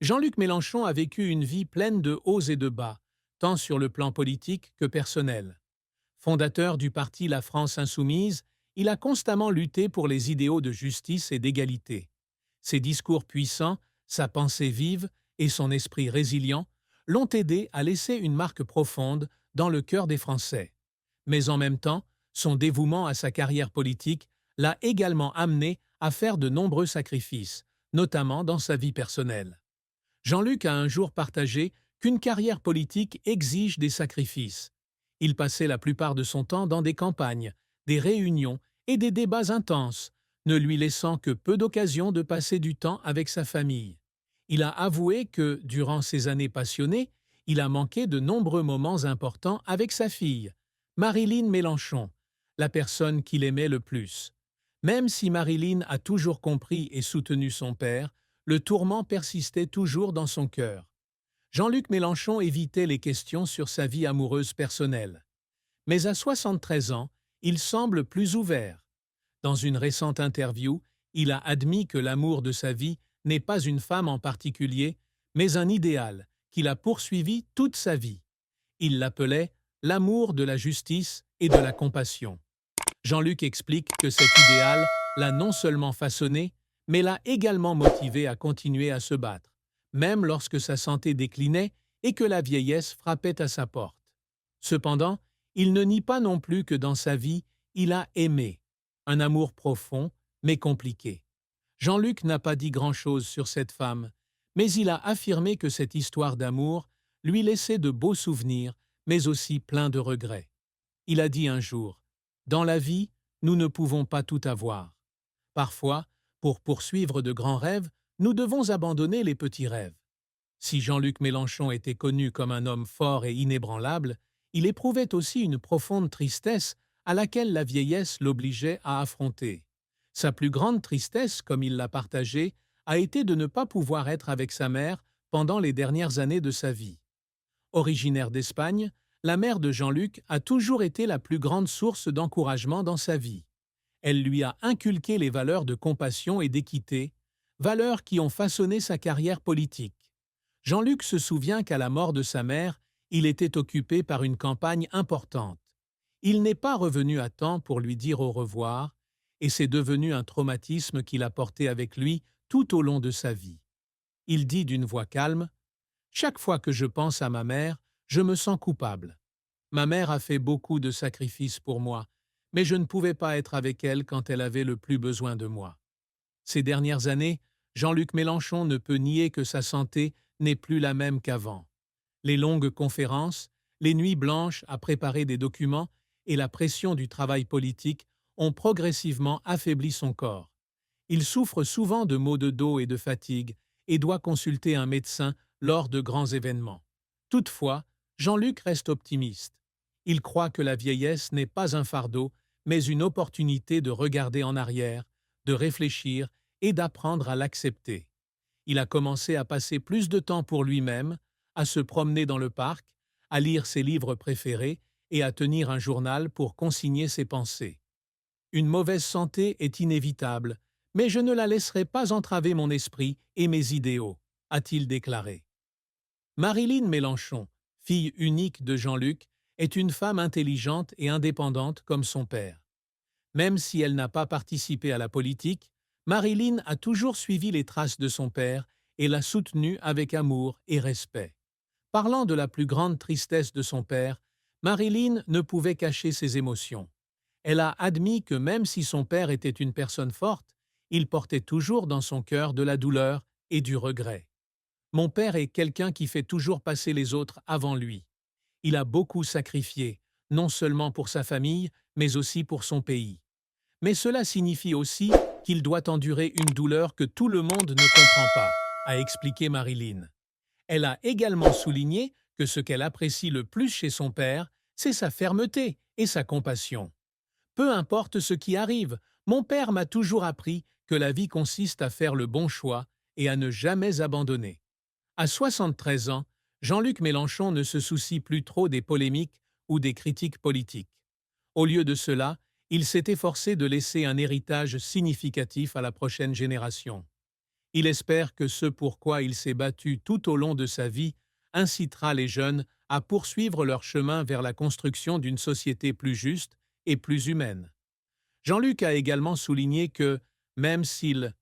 Jean-Luc Mélenchon a vécu une vie pleine de hauts et de bas, tant sur le plan politique que personnel. Fondateur du parti La France Insoumise, il a constamment lutté pour les idéaux de justice et d'égalité. Ses discours puissants, sa pensée vive et son esprit résilient l'ont aidé à laisser une marque profonde dans le cœur des Français. Mais en même temps, son dévouement à sa carrière politique l'a également amené à faire de nombreux sacrifices, notamment dans sa vie personnelle. Jean-Luc a un jour partagé qu'une carrière politique exige des sacrifices. Il passait la plupart de son temps dans des campagnes, des réunions et des débats intenses, ne lui laissant que peu d'occasions de passer du temps avec sa famille. Il a avoué que, durant ces années passionnées, il a manqué de nombreux moments importants avec sa fille, Marilyn Mélenchon, la personne qu'il aimait le plus. Même si Marilyn a toujours compris et soutenu son père, le tourment persistait toujours dans son cœur. Jean-Luc Mélenchon évitait les questions sur sa vie amoureuse personnelle. Mais à 73 ans, il semble plus ouvert. Dans une récente interview, il a admis que l'amour de sa vie n'est pas une femme en particulier, mais un idéal qu'il a poursuivi toute sa vie. Il l'appelait l'amour de la justice et de la compassion. Jean-Luc explique que cet idéal l'a non seulement façonné, mais l'a également motivé à continuer à se battre, même lorsque sa santé déclinait et que la vieillesse frappait à sa porte. Cependant, il ne nie pas non plus que dans sa vie, il a aimé. Un amour profond, mais compliqué. Jean-Luc n'a pas dit grand-chose sur cette femme, mais il a affirmé que cette histoire d'amour lui laissait de beaux souvenirs, mais aussi plein de regrets. Il a dit un jour: dans la vie, nous ne pouvons pas tout avoir. Parfois, pour poursuivre de grands rêves, nous devons abandonner les petits rêves. Si Jean-Luc Mélenchon était connu comme un homme fort et inébranlable, il éprouvait aussi une profonde tristesse à laquelle la vieillesse l'obligeait à affronter. Sa plus grande tristesse, comme il l'a partagé, a été de ne pas pouvoir être avec sa mère pendant les dernières années de sa vie. Originaire d'Espagne, la mère de Jean-Luc a toujours été la plus grande source d'encouragement dans sa vie. Elle lui a inculqué les valeurs de compassion et d'équité, valeurs qui ont façonné sa carrière politique. Jean-Luc se souvient qu'à la mort de sa mère, il était occupé par une campagne importante. Il n'est pas revenu à temps pour lui dire au revoir, et c'est devenu un traumatisme qu'il a porté avec lui tout au long de sa vie. Il dit d'une voix calme: chaque fois que je pense à ma mère, je me sens coupable. Ma mère a fait beaucoup de sacrifices pour moi, mais je ne pouvais pas être avec elle quand elle avait le plus besoin de moi. Ces dernières années, Jean-Luc Mélenchon ne peut nier que sa santé n'est plus la même qu'avant. Les longues conférences, les nuits blanches à préparer des documents et la pression du travail politique ont progressivement affaibli son corps. Il souffre souvent de maux de dos et de fatigue et doit consulter un médecin lors de grands événements. Toutefois, Jean-Luc reste optimiste. Il croit que la vieillesse n'est pas un fardeau, mais une opportunité de regarder en arrière, de réfléchir et d'apprendre à l'accepter. Il a commencé à passer plus de temps pour lui-même, à se promener dans le parc, à lire ses livres préférés et à tenir un journal pour consigner ses pensées. Une mauvaise santé est inévitable, mais je ne la laisserai pas entraver mon esprit et mes idéaux, a-t-il déclaré. Marilyn Mélenchon, fille unique de Jean-Luc, est une femme intelligente et indépendante comme son père. Même si elle n'a pas participé à la politique, Marilyn a toujours suivi les traces de son père et l'a soutenu avec amour et respect. Parlant de la plus grande tristesse de son père, Marilyn ne pouvait cacher ses émotions. Elle a admis que même si son père était une personne forte, il portait toujours dans son cœur de la douleur et du regret. Mon père est quelqu'un qui fait toujours passer les autres avant lui. Il a beaucoup sacrifié, non seulement pour sa famille, mais aussi pour son pays. Mais cela signifie aussi qu'il doit endurer une douleur que tout le monde ne comprend pas, a expliqué Marilyn. Elle a également souligné que ce qu'elle apprécie le plus chez son père, c'est sa fermeté et sa compassion. Peu importe ce qui arrive, mon père m'a toujours appris que la vie consiste à faire le bon choix et à ne jamais abandonner. À 73 ans, Jean-Luc Mélenchon ne se soucie plus trop des polémiques ou des critiques politiques. Au lieu de cela, il s'est efforcé de laisser un héritage significatif à la prochaine génération. Il espère que ce pour quoi il s'est battu tout au long de sa vie incitera les jeunes à poursuivre leur chemin vers la construction d'une société plus juste et plus humaine. Jean-Luc a également souligné que, même s'il